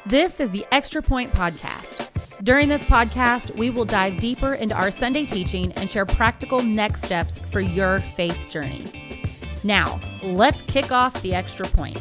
This is the Extra Point Podcast. During this podcast, we will dive deeper into our Sunday teaching and share practical next steps for your faith journey. Now, let's kick off the Extra Point.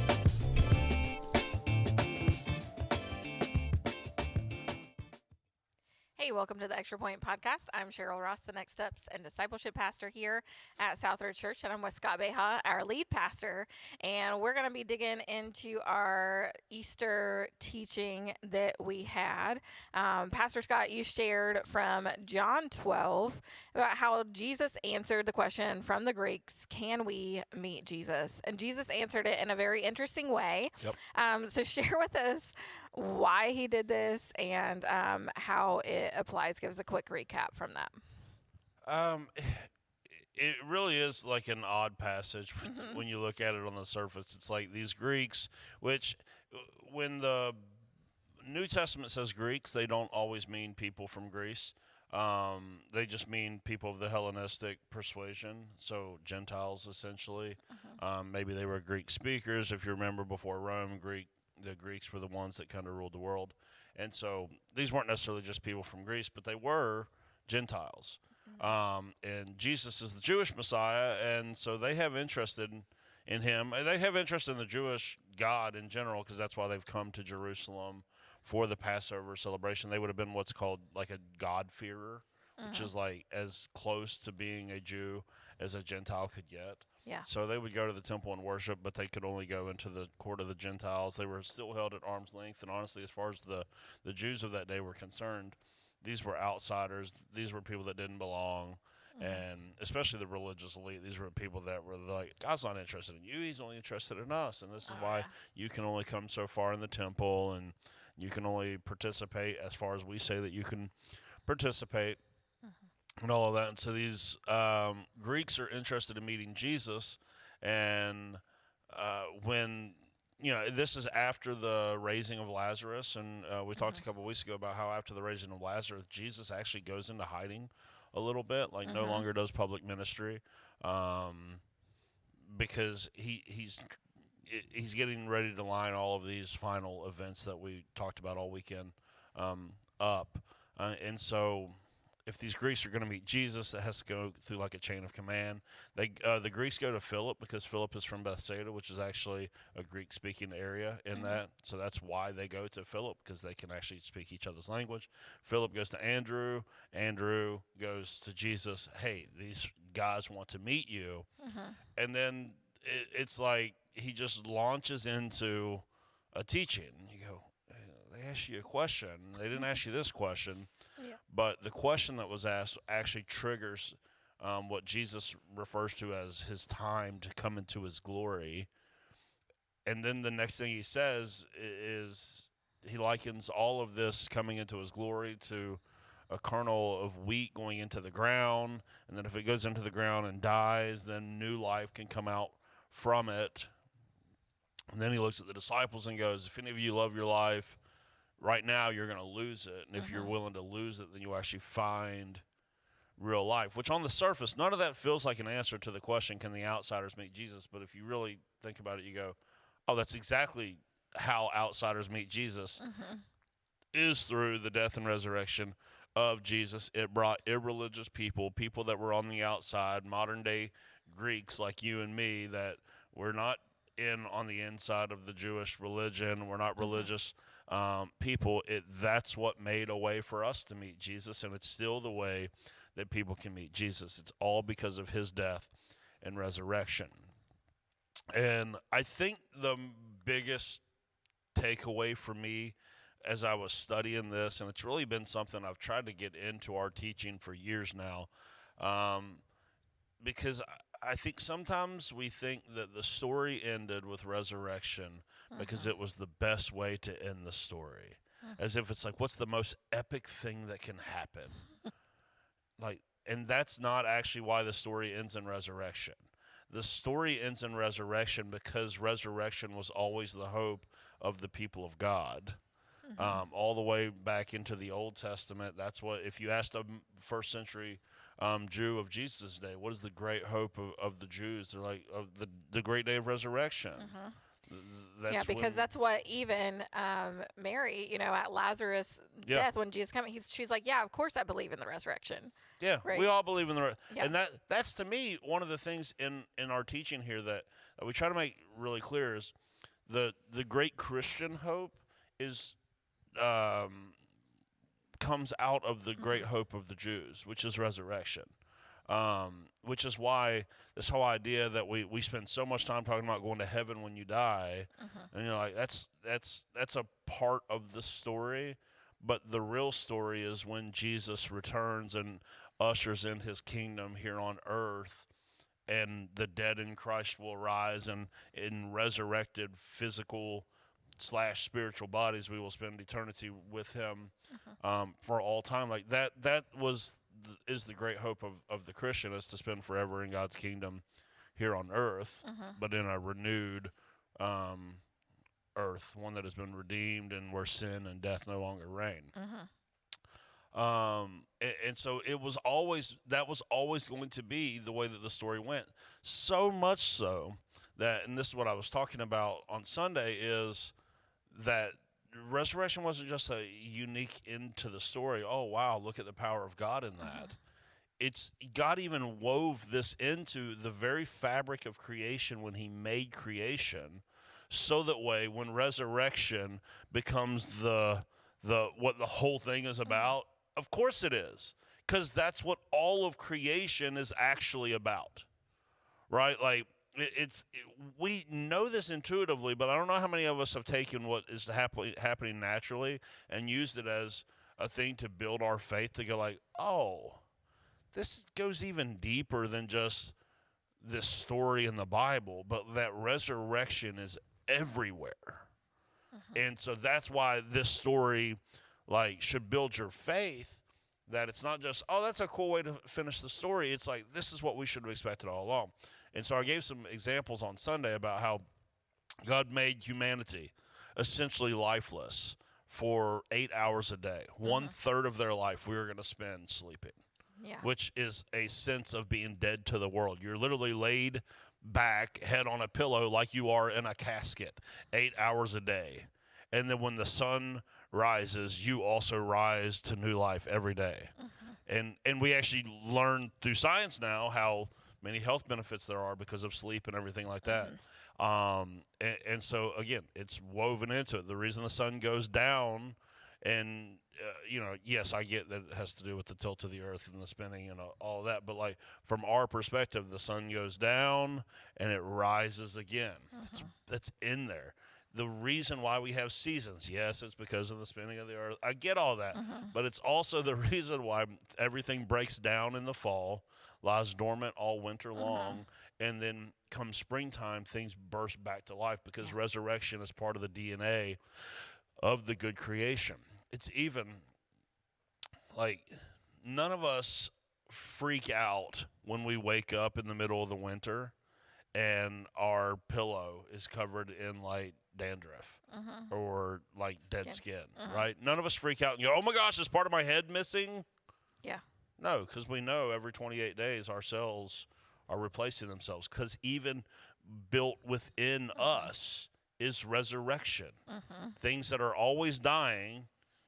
Hey, welcome to the Extra Point Podcast. I'm Cheryl Ross, the Next Steps and Discipleship Pastor here at Southridge Church, and I'm with Scott Beha, our lead pastor, and we're going to be digging into our Easter teaching that we had. Pastor Scott, you shared from John 12 about how Jesus answered the question from the Greeks, can we meet Jesus? And Jesus answered it in a very interesting way. Yep. So share with us why he did this and how it applies. Give us a quick recap from that. It really is like an odd passage when you look at it on the surface. It's like these Greeks, which when the New Testament says Greeks, they don't always mean people from Greece. They just mean people of the Hellenistic persuasion, so Gentiles essentially. Maybe they were Greek speakers. If you remember, before Rome, the Greeks were the ones that kind of ruled the world. And so these weren't necessarily just people from Greece, but they were Gentiles. And Jesus is the Jewish Messiah, and so they have interest in him. They have interest in the Jewish God in general, because that's why they've come to Jerusalem for the Passover celebration. They would have been what's called like a God-fearer, which is like as close to being a Jew as a Gentile could get. Yeah. So they would go to the temple and worship, but they could only go into the court of the Gentiles. They were still held at arm's length, and honestly, as far as the Jews of that day were concerned, these were outsiders. These were people that didn't belong, and especially the religious elite. These were people that were like, God's not interested in you. He's only interested in us, and this is why you can only come so far in the temple, and you can only participate as far as we say that you can participate. And all of that. And so these Greeks are interested in meeting Jesus. And when, this is after the raising of Lazarus. And we talked a couple of weeks ago about how after the raising of Lazarus, Jesus actually goes into hiding a little bit, like no longer does public ministry, because he's getting ready to line all of these final events that we talked about all weekend up. And so if these Greeks are going to meet Jesus, it has to go through like a chain of command. The Greeks go to Philip because Philip is from Bethsaida, which is actually a Greek-speaking area in that. So that's why they go to Philip, because they can actually speak each other's language. Philip goes to Andrew. Andrew goes to Jesus. Hey, these guys want to meet you. And then it's like he just launches into a teaching. You go, they asked you a question. They didn't ask you this question. But the question that was asked actually triggers what Jesus refers to as his time to come into his glory. And then the next thing he says is he likens all of this coming into his glory to a kernel of wheat going into the ground. And then if it goes into the ground and dies, then new life can come out from it. And then he looks at the disciples and goes, if any of you love your life, right now you're going to lose it. And if you're willing to lose it, then you'll actually find real life, which on the surface, none of that feels like an answer to the question, can the outsiders meet Jesus? But if you really think about it, you go, oh, that's exactly how outsiders meet Jesus, is through the death and resurrection of Jesus. It brought irreligious people that were on the outside, modern day Greeks like you and me, that were not on the inside of the Jewish religion. We're not religious people. That's what made a way for us to meet Jesus, and it's still the way that people can meet Jesus. It's all because of his death and resurrection. And I think the biggest takeaway for me as I was studying this, and it's really been something I've tried to get into our teaching for years now, because I think sometimes we think that the story ended with resurrection because it was the best way to end the story. As if it's like, what's the most epic thing that can happen? And that's not actually why the story ends in resurrection. The story ends in resurrection because resurrection was always the hope of the people of God. All the way back into the Old Testament, that's what, if you asked a first century Jew of Jesus' day, what is the great hope of the Jews? They're like, of the great day of resurrection. Yeah, because that's what even Mary, at Lazarus' death when Jesus came, she's like, yeah, of course I believe in the resurrection. Yeah, right? We all believe in and that's to me one of the things in our teaching here that we try to make really clear is the great Christian hope is comes out of the great hope of the Jews, which is resurrection. Which is why this whole idea that we spend so much time talking about going to heaven when you die, and you're like, that's a part of the story, but the real story is when Jesus returns and ushers in his kingdom here on earth, and the dead in Christ will rise, and in resurrected physical / spiritual bodies we will spend eternity with him for all time. Like that is the great hope of the Christian, is to spend forever in God's kingdom here on earth, but in a renewed earth, one that has been redeemed and where sin and death no longer reign. And so that was always going to be the way that the story went. So much so that, and this is what I was talking about on Sunday, is that resurrection wasn't just a unique into the story. Oh, wow, look at the power of God in that. It's God even wove this into the very fabric of creation when he made creation, so that way when resurrection becomes the what the whole thing is about. Of course it is, because that's what all of creation is actually about, right? Like we know this intuitively, but I don't know how many of us have taken what is happening naturally and used it as a thing to build our faith, to go like, oh, this goes even deeper than just this story in the Bible, but that resurrection is everywhere. And so that's why this story should build your faith, that it's not just, oh, that's a cool way to finish the story. It's like, this is what we should have expected all along. And so I gave some examples on Sunday about how God made humanity essentially lifeless for 8 hours a day. 1/3 of their life we were going to spend sleeping, which is a sense of being dead to the world. You're literally laid back, head on a pillow, like you are in a casket, 8 hours a day. And then when the sun rises, you also rise to new life every day. And we actually learn through science now how many health benefits there are because of sleep and everything like that. And so, again, it's woven into it. The reason the sun goes down, and, yes, I get that it has to do with the tilt of the earth and the spinning and all of that. But, from our perspective, the sun goes down and it rises again. That's in there. The reason why we have seasons, yes, it's because of the spinning of the earth. I get all that. But it's also the reason why everything breaks down in the fall, lies dormant all winter long, and then come springtime, things burst back to life, because resurrection is part of the DNA of the good creation. It's even none of us freak out when we wake up in the middle of the winter and our pillow is covered in dandruff or dead skin, right? None of us freak out and go, oh my gosh, is part of my head missing? Yeah. No, because we know every 28 days our cells are replacing themselves, because even built within us is resurrection. Things that are always dying,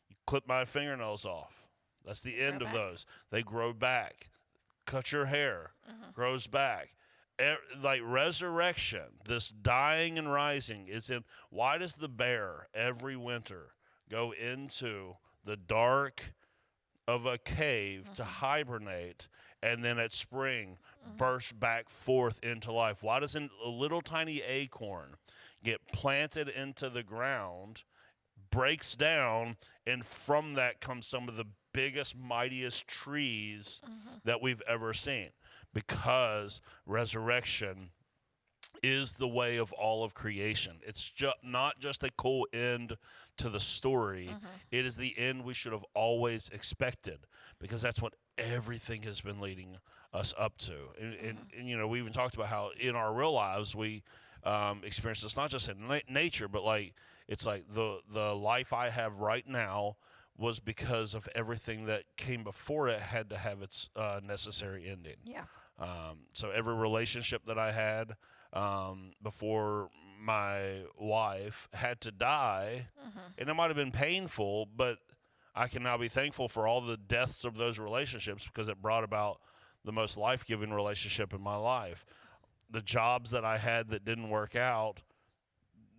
you clip my fingernails off. That's the end of those. They grow back. Cut your hair, grows back. Resurrection, this dying and rising is in. Why does the bear every winter go into the dark of a cave to hibernate, and then at spring burst back forth into life? Why doesn't a little tiny acorn get planted into the ground, breaks down, and from that comes some of the biggest, mightiest trees that we've ever seen? Because resurrection is the way of all of creation. It's not just a cool end to the story. It is the end we should have always expected, because that's what everything has been leading us up to. And we even talked about how in our real lives we experience this not just in nature, but it's the life I have right now was because of everything that came before it had to have its necessary ending. Yeah. So every relationship that I had before my wife had to die, and it might have been painful, but I can now be thankful for all the deaths of those relationships because it brought about the most life-giving relationship in my life. The jobs that I had that didn't work out,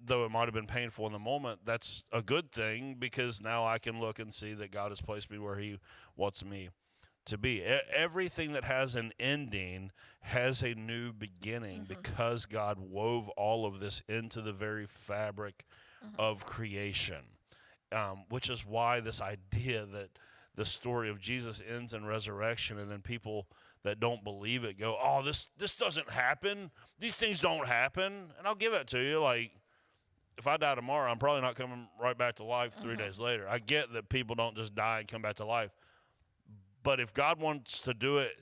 though it might have been painful in the moment, that's a good thing because now I can look and see that God has placed me where he wants me to be. Everything that has an ending has a new beginning because God wove all of this into the very fabric of creation, which is why this idea that the story of Jesus ends in resurrection, and then people that don't believe it go, oh, this doesn't happen. These things don't happen. And I'll give it to you. Like, if I die tomorrow, I'm probably not coming right back to life 3 days later. I get that people don't just die and come back to life. But if God wants to do it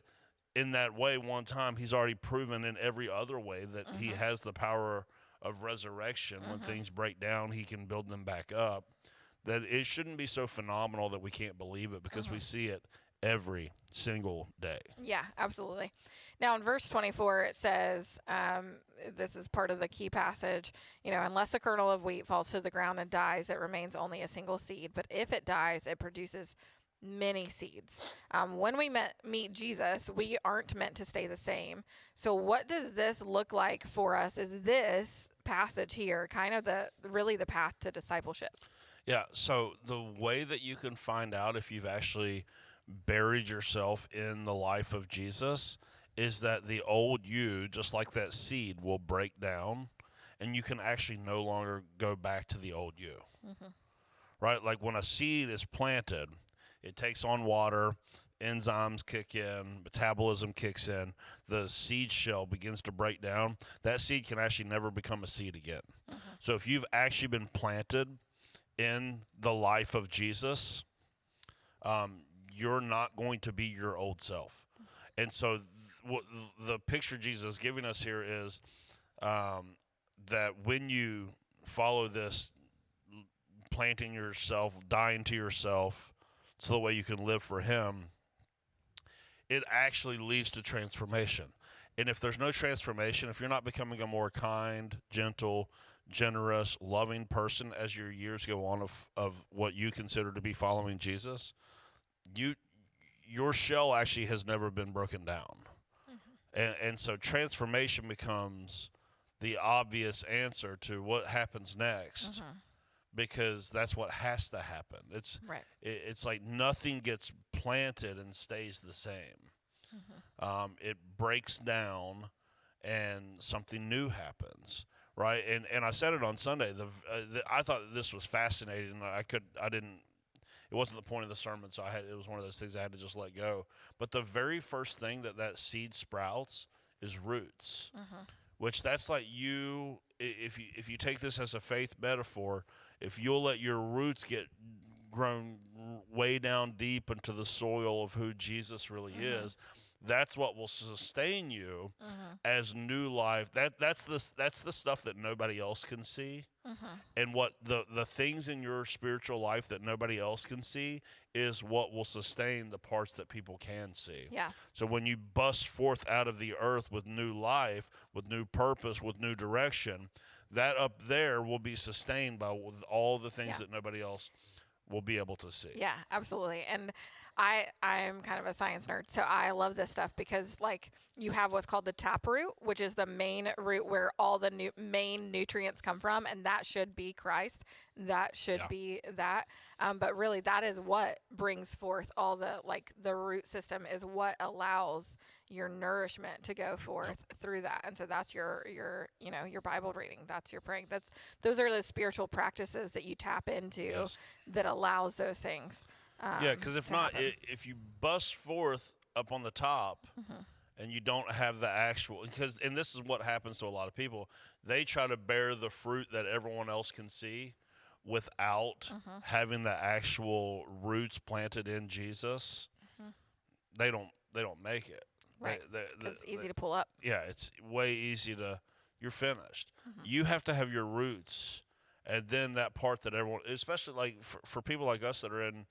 in that way one time, he's already proven in every other way that he has the power of resurrection. When things break down, he can build them back up. That it shouldn't be so phenomenal that we can't believe it because we see it every single day. Yeah, absolutely. Now in verse 24, it says, this is part of the key passage, unless a kernel of wheat falls to the ground and dies, it remains only a single seed. But if it dies, it produces many seeds. When we meet Jesus, we aren't meant to stay the same. So what does this look like for us? Is this passage here kind of the path to discipleship? Yeah, so the way that you can find out if you've actually buried yourself in the life of Jesus is that the old you, just like that seed, will break down, and you can actually no longer go back to the old you. Right? Like when a seed is planted, it takes on water, enzymes kick in, metabolism kicks in, the seed shell begins to break down. That seed can actually never become a seed again. So if you've actually been planted in the life of Jesus, you're not going to be your old self. And so the picture Jesus is giving us here is that when you follow this, planting yourself, dying to yourself, so the way you can live for him, it actually leads to transformation. And if there's no transformation, if you're not becoming a more kind, gentle, generous, loving person as your years go on of what you consider to be following Jesus, your shell actually has never been broken down. And so transformation becomes the obvious answer to what happens next, because that's what has to happen. It's like nothing gets planted and stays the same. It breaks down and something new happens. Right, and I said it on Sunday. I thought this was fascinating. It wasn't the point of the sermon, so it was one of those things I had to just let go. But the very first thing that seed sprouts is roots, which that's like you. If you take this as a faith metaphor, if you'll let your roots get grown way down deep into the soil of who Jesus really is, that's what will sustain you as new life. That's the stuff that nobody else can see. And what the things in your spiritual life that nobody else can see is what will sustain the parts that people can see. Yeah. So when you bust forth out of the earth with new life, with new purpose, with new direction, that up there will be sustained by all the things that nobody else will be able to see. Yeah, absolutely. And I'm kind of a science nerd, so I love this stuff because, like, you have what's called the taproot, which is the main root where all the main nutrients come from, and that should be Christ. That should be that. But really, that is what brings forth all the root system is what allows your nourishment to go forth through that. And so that's your Bible reading. That's your praying. Those are the spiritual practices that you tap into that allows those things. Because if you bust forth up on the top and you don't have the actual, and this is what happens to a lot of people, they try to bear the fruit that everyone else can see without having the actual roots planted in Jesus. They don't make it. Right. It's easy to pull up. Yeah, it's way easy you're finished. You have to have your roots, and then that part that everyone, especially like for people like us that are in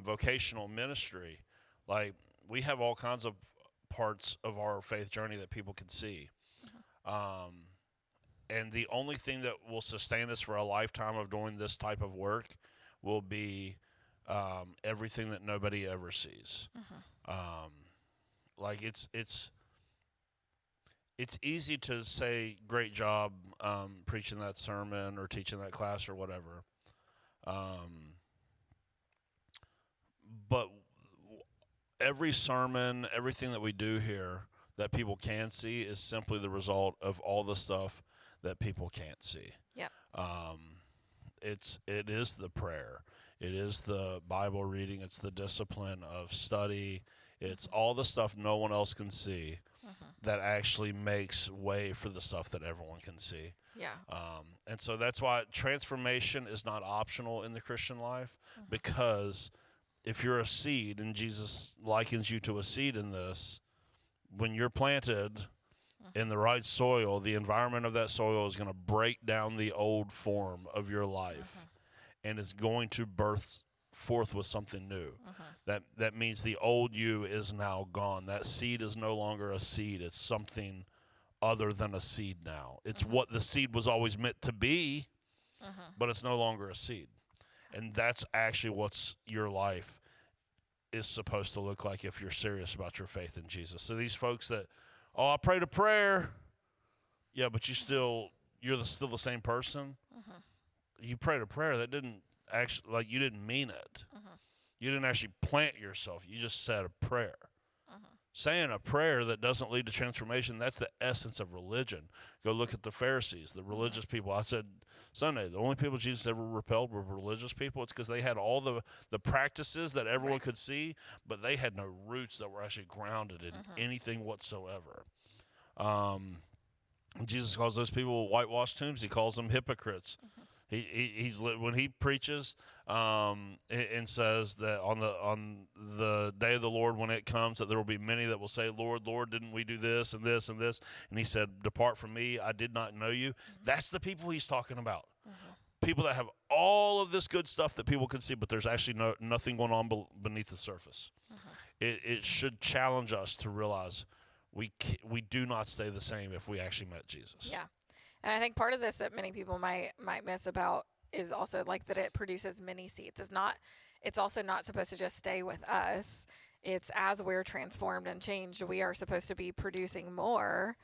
vocational ministry, like we have all kinds of parts of our faith journey that people can see. And the only thing that will sustain us for a lifetime of doing this type of work will be everything that nobody ever sees. Like it's easy to say great job preaching that sermon or teaching that class or whatever, but every sermon, everything that we do here that people can see is simply the result of all the stuff that people can't see. Yep. It is the prayer. It is the Bible reading. It's the discipline of study. It's all the stuff no one else can see that actually makes way for the stuff that everyone can see. Yeah. And so that's why transformation is not optional in the Christian life, because if you're a seed and Jesus likens you to a seed in this, when you're planted in the right soil, the environment of that soil is going to break down the old form of your life and it's going to birth forth with something new. That means the old you is now gone. That seed is no longer a seed. It's something other than a seed now. It's what the seed was always meant to be, but it's no longer a seed. And that's actually what's your life is supposed to look like if you're serious about your faith in Jesus. So these folks that, I prayed a prayer. Yeah, but you're still the same person. You prayed a prayer that didn't actually, like, you didn't mean it. You didn't actually plant yourself. You just said a prayer. Saying a prayer that doesn't lead to transformation, that's the essence of religion. Go look at the Pharisees, the religious people. I said Sunday, the only people Jesus ever repelled were religious people. It's because they had all the practices that everyone could see, but they had no roots that were actually grounded in anything whatsoever. Jesus calls those people whitewashed tombs. He calls them hypocrites. He's when he preaches and says that on the day of the Lord when it comes, that there will be many that will say, Lord, Lord, didn't we do this and this and this? And he said, depart from me, I did not know you. That's the people he's talking about. People that have all of this good stuff that people can see, but there's actually nothing going on beneath the surface. It should challenge us to realize we do not stay the same if we actually met Jesus. Yeah. And I think part of this that many people might miss about is also like that it produces many seeds. It's also not supposed to just stay with us. It's as we're transformed and changed, we are supposed to be producing more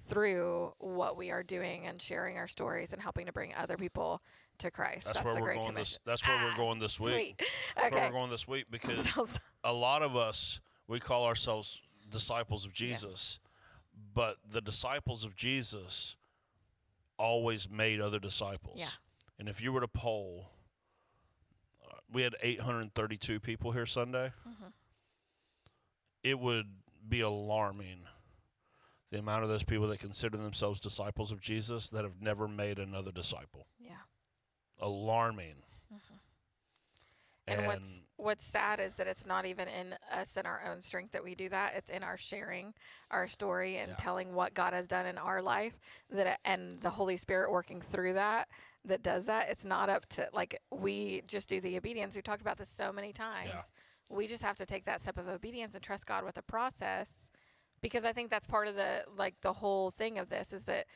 through what we are doing and sharing our stories and helping to bring other people to Christ. That's where we're going this. That's where we're going this week. That's where we're going this week, because a lot of us, we call ourselves disciples of Jesus, but the disciples of Jesus always made other disciples. Yeah. And if you were to poll, we had 832 people here Sunday. It would be alarming the amount of those people that consider themselves disciples of Jesus that have never made another disciple. Yeah. Alarming. And what's sad is that it's not even in us in our own strength that we do that. It's in our sharing our story and telling what God has done in our life, and the Holy Spirit working through that does that. It's not up to, like, we just do the obedience. We've talked about this so many times. Yeah. We just have to take that step of obedience and trust God with the process, because I think that's part of the whole thing of this is that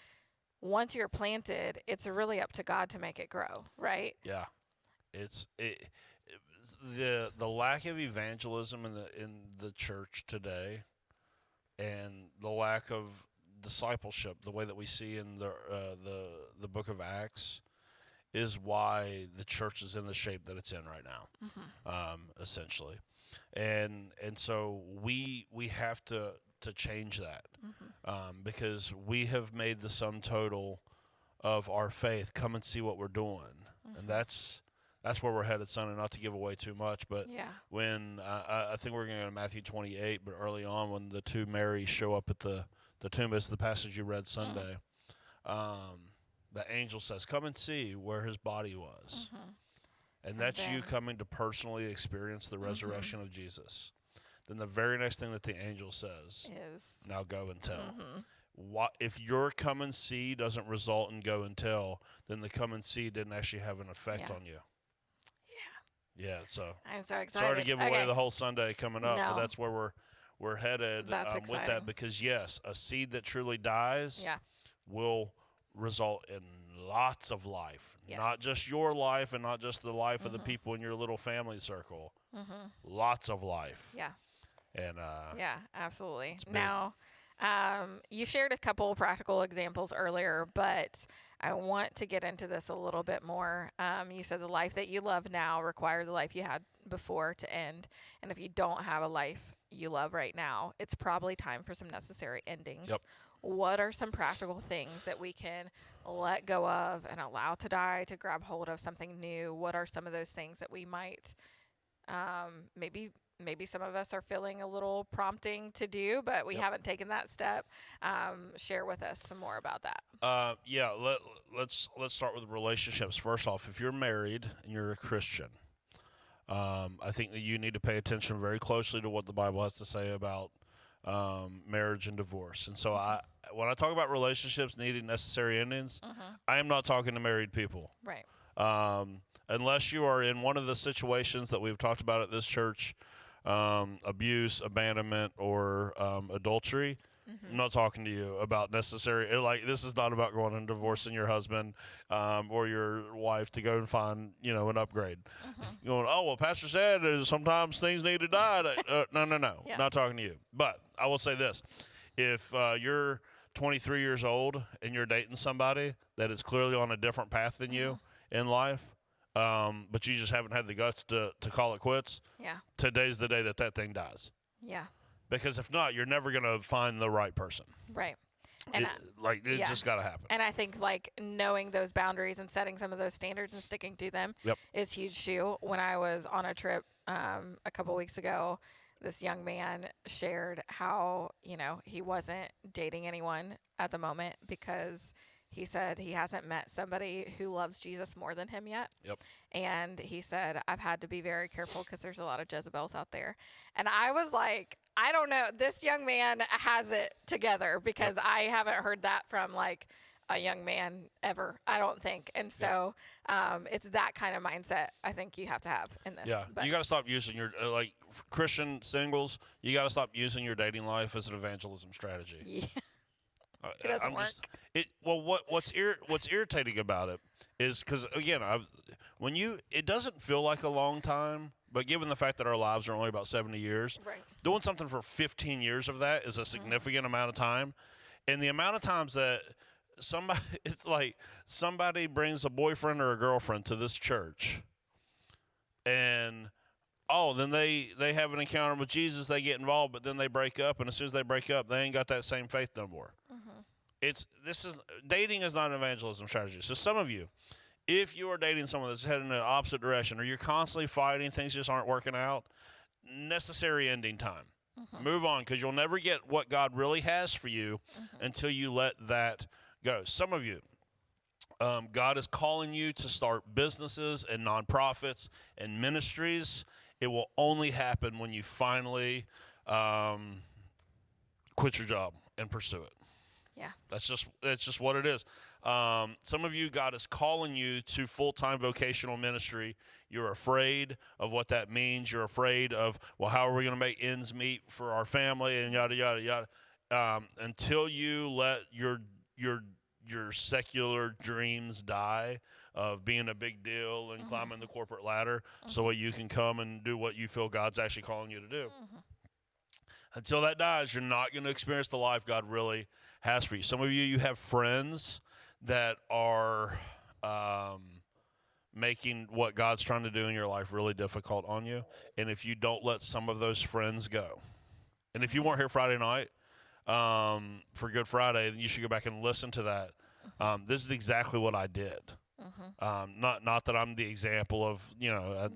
once you're planted, it's really up to God to make it grow, right? Yeah. The lack of evangelism in the church today, and the lack of discipleship, the way that we see in the book of Acts, is why the church is in the shape that it's in right now, essentially, and so we have to change that, because we have made the sum total of our faith come and see what we're doing, and that's where we're headed Sunday. Not to give away too much, but when I think we're going to go to Matthew 28, but early on when the two Marys show up at the tomb, it's the passage you read Sunday, the angel says, come and see where his body was. And that's you coming to personally experience the resurrection of Jesus. Then the very next thing that the angel says is, now go and tell. If your come and see doesn't result in go and tell, then the come and see didn't actually have an effect on you. Yeah, so I'm so excited. Sorry to give away the whole Sunday coming up, but that's where we're headed with that, because yes, a seed that truly dies will result in lots of life, Yes. not just your life and not just the life of the people in your little family circle. Lots of life. Yeah. And Yeah, absolutely. big. Now, you shared a couple practical examples earlier, but I want to get into this a little bit more. You said the life that you love now required the life you had before to end. And if you don't have a life you love right now, it's probably time for some necessary endings. Yep. What are some practical things that we can let go of and allow to die to grab hold of something new? What are some of those things that we might maybe some of us are feeling a little prompting to do, but we haven't taken that step. Share with us some more about that. Let's start with relationships. First off, if you're married and you're a Christian, I think that you need to pay attention very closely to what the Bible has to say about marriage and divorce. And so when I talk about relationships needing necessary endings, I am not talking to married people. Right. Unless you are in one of the situations that we've talked about at this church, abuse, abandonment, or adultery, I'm not talking to you about necessary. Like, this is not about going and divorcing your husband or your wife to go and find, an upgrade. Going, oh, well, Pastor said sometimes things need to die. No, Yeah. not talking to you. But I will say this. If you're 23 years old and you're dating somebody that is clearly on a different path than you in life, but you just haven't had the guts to call it quits, today's the day that thing dies. Yeah. Because if not, you're never going to find the right person. Right. And It just got to happen. And I think knowing those boundaries and setting some of those standards and sticking to them is huge too. When I was on a trip a couple weeks ago, this young man shared how, he wasn't dating anyone at the moment because he said he hasn't met somebody who loves Jesus more than him yet. Yep. And he said, I've had to be very careful because there's a lot of Jezebels out there. And I was like, I don't know. This young man has it together because I haven't heard that from a young man ever, I don't think. And so it's that kind of mindset I think you have to have in this. Yeah. But you got to stop using your, Christian singles, you got to stop using your dating life as an evangelism strategy. Yeah. It doesn't work. What's irritating about it is because, again, it doesn't feel like a long time, but given the fact that our lives are only about 70 years, doing something for 15 years of that is a significant amount of time. And the amount of times that somebody brings a boyfriend or a girlfriend to this church and then they have an encounter with Jesus, they get involved, but then they break up, and as soon as they break up, they ain't got that same faith no more. Dating is not an evangelism strategy. So some of you, if you are dating someone that's heading in the opposite direction, or you're constantly fighting, things just aren't working out, necessary ending time. Move on, because you'll never get what God really has for you until you let that go. Some of you, God is calling you to start businesses and nonprofits and ministries. It will only happen when you finally quit your job and pursue it. Yeah. That's just what it is. Some of you, God is calling you to full-time vocational ministry. You're afraid of what that means. You're afraid of, well, how are we going to make ends meet for our family and yada, yada, yada. Until you let your secular dreams die of being a big deal and climbing the corporate ladder so you can come and do what you feel God's actually calling you to do. Until that dies, you're not going to experience the life God really has for you. Some of you have friends that are making what God's trying to do in your life really difficult on you. And if you don't let some of those friends go, and if you weren't here Friday night for Good Friday, then you should go back and listen to that. This is exactly what I did. Not that I'm the example of,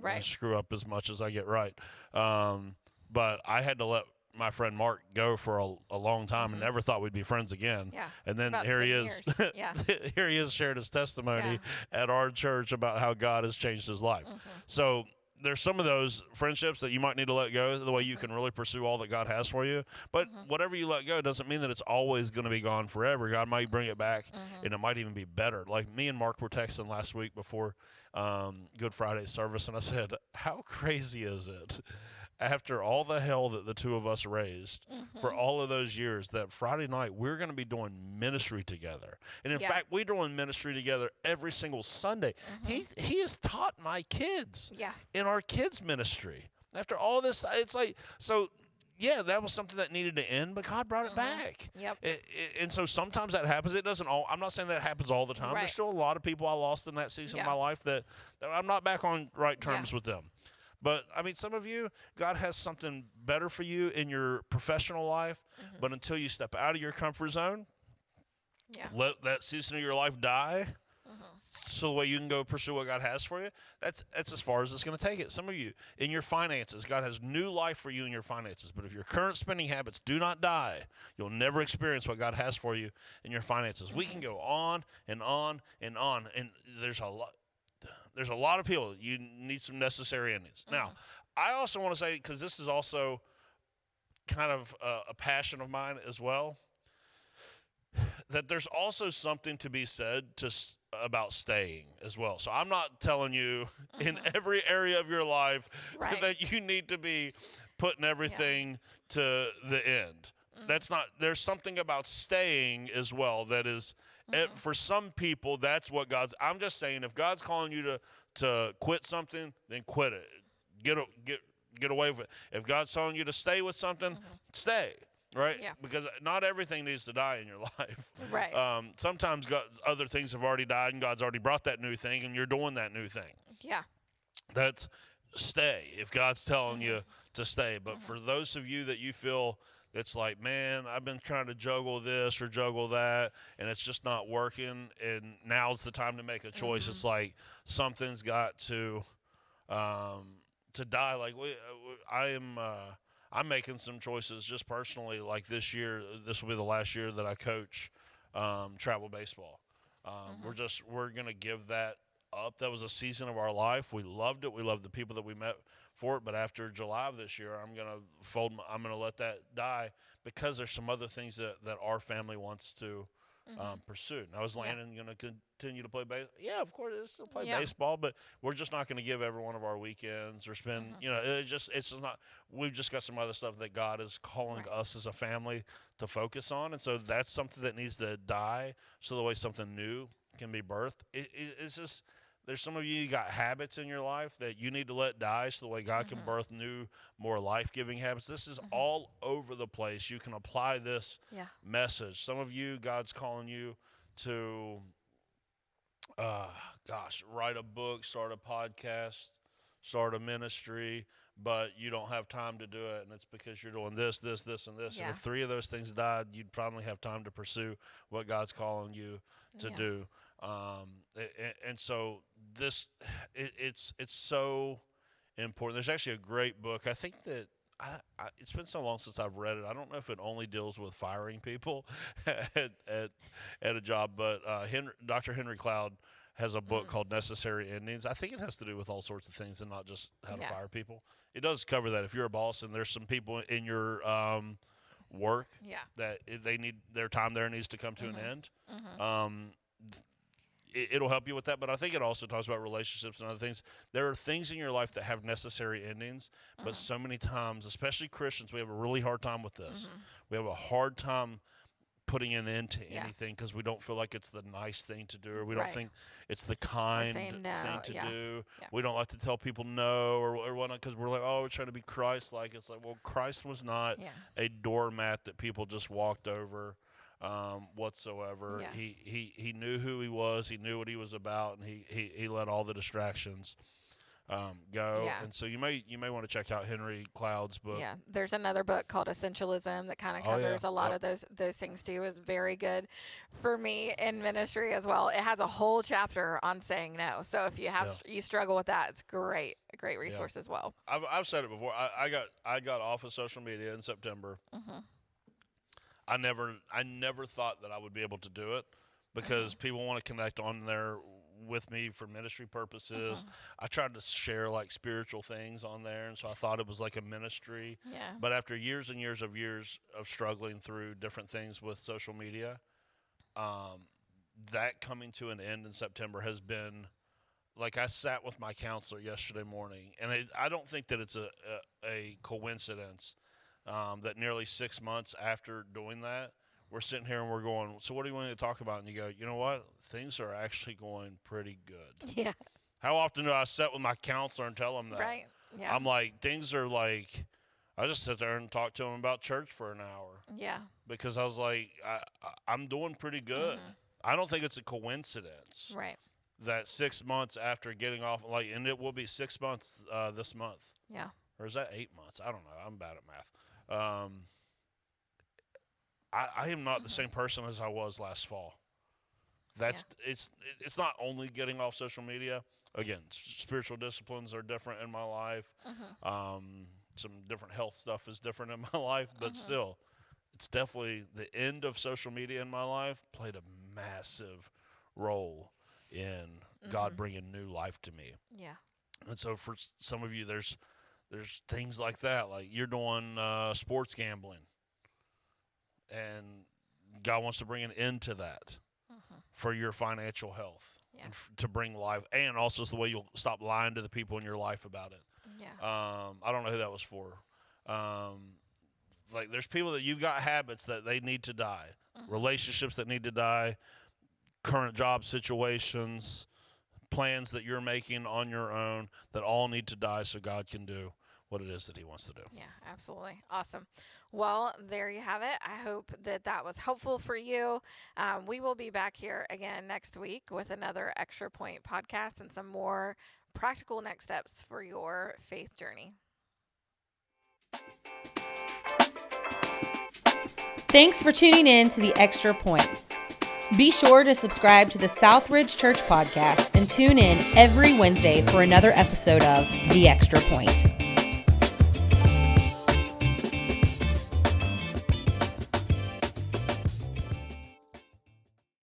I screw up as much as I get right. But I had to let my friend Mark go for a long time and never thought we'd be friends again. Yeah. And then About here 10 he is. Yeah. Here he is shared his testimony at our church about how God has changed his life. So there's some of those friendships that you might need to let go, the way you can really pursue all that God has for you. But whatever you let go doesn't mean that it's always going to be gone forever. God might bring it back, and it might even be better. Like me and Mark were texting last week before Good Friday service, and I said, how crazy is it after all the hell that the two of us raised for all of those years, that Friday night we're going to be doing ministry together. And in fact, we're doing ministry together every single Sunday. He has taught my kids in our kids' ministry. After all this, it's like, so yeah, that was something that needed to end, but God brought it back. Yep. And so sometimes that happens. It doesn't all. I'm not saying that happens all the time. Right. There's still a lot of people I lost in that season of my life that I'm not back on right terms with them. But, I mean, some of you, God has something better for you in your professional life, but until you step out of your comfort zone, let that season of your life die so the way you can go pursue what God has for you, that's as far as it's going to take it. Some of you, in your finances, God has new life for you in your finances, but if your current spending habits do not die, you'll never experience what God has for you in your finances. We can go on and on and on, and there's a lot of people. You need some necessary endings. Now, I also want to say, because this is also kind of a passion of mine as well, that there's also something to be said about staying as well. So I'm not telling you in every area of your life that you need to be putting everything to the end. That's not. There's something about staying as well that is. For some people, that's what God's. I'm just saying, if God's calling you to quit something, then quit it. Get away with it. If God's telling you to stay with something, stay. Right? Yeah. Because not everything needs to die in your life. Right. Sometimes other things have already died, and God's already brought that new thing, and you're doing that new thing. Yeah. That's stay. If God's telling you to stay, but for those of you that you feel. It's like, man, I've been trying to juggle this or juggle that, and it's just not working, and now's the time to make a choice. It's like something's got to die. Like I'm making some choices just personally. Like this year, this will be the last year that I coach travel baseball. We're gonna give that up. That was a season of our life. We loved it. We loved the people that we met for it. But after July of this year, I'm gonna let that die because there's some other things that our family wants to pursue. Now, is Landon going to continue to play baseball? Yeah, of course, he'll still play baseball, but we're just not going to give every one of our weekends or spend. It's just not. We've just got some other stuff that God is calling us as a family to focus on, and so that's something that needs to die, so the way something new can be birthed. It's just. There's some of you got habits in your life that you need to let die so the way God can birth new, more life-giving habits. This is all over the place. You can apply this message. Some of you, God's calling you to, write a book, start a podcast, start a ministry, but you don't have time to do it, and it's because you're doing this, and this. And if 3 of those things died, you'd finally have time to pursue what God's calling you to do. And so it's so important. There's actually a great book. I think that it's been so long since I've read it. I don't know if it only deals with firing people at a job, but Dr. Henry Cloud has a book called Necessary Endings. I think it has to do with all sorts of things and not just how to fire people. It does cover that. If you're a boss and there's some people in your work that they need their time there needs to come to an end, it'll help you with that. But I think it also talks about relationships and other things. There are things in your life that have necessary endings, but so many times, especially Christians, we have a really hard time with this. We have a hard time putting an end to anything because we don't feel like it's the nice thing to do, or we don't think it's the kind thing to do. We don't like to tell people no or whatnot because we're like, oh, we're trying to be Christ-like. It's like, well, Christ was not a doormat that people just walked over whatsoever. He knew who he was. He knew what he was about, and he let all the distractions go. And so you may want to check out Henry Cloud's book. Yeah, there's another book called Essentialism that kind of covers a lot of those things too. It's very good for me in ministry as well. It has a whole chapter on saying no. So if you you struggle with that, it's a great resource as well. I've said it before. I got off of social media in September. I never thought that I would be able to do it because people want to connect on there with me for ministry purposes. I tried to share like spiritual things on there, and so I thought it was like a ministry. But after years and years of struggling through different things with social media, that coming to an end in September has been like I sat with my counselor yesterday morning, and I don't think that it's a coincidence that nearly 6 months after doing that, we're sitting here and we're going, so what do you want to talk about? And you go, you know what? Things are actually going pretty good. Yeah. How often do I sit with my counselor and tell him that? Right. Yeah. I'm like, things are like, I just sit there and talk to him about church for an hour. Yeah. Because I was like, I'm doing pretty good. I don't think it's a coincidence. Right. That 6 months after getting off, like, and it will be 6 months this month. Yeah. Or is that 8 months? I don't know. I'm bad at math. I am not the same person as I was last fall. It's not only getting off social media. Again, spiritual disciplines are different in my life. Some different health stuff is different in my life, but still, it's definitely the end of social media in my life played a massive role in God bringing new life to me. Yeah. And so for some of you, there's things like that, like you're doing sports gambling, and God wants to bring an end to that for your financial health and to bring life, and also the way you'll stop lying to the people in your life about it. Yeah. I don't know who that was for. Like there's people that you've got habits that they need to die, relationships that need to die, current job situations, plans that you're making on your own that all need to die so God can do what it is that he wants to do. Yeah, absolutely. Awesome. Well, there you have it. I hope that was helpful for you. We will be back here again next week with another Extra Point podcast and some more practical next steps for your faith journey. Thanks for tuning in to The Extra Point. Be sure to subscribe to the Southridge Church podcast and tune in every Wednesday for another episode of The Extra Point.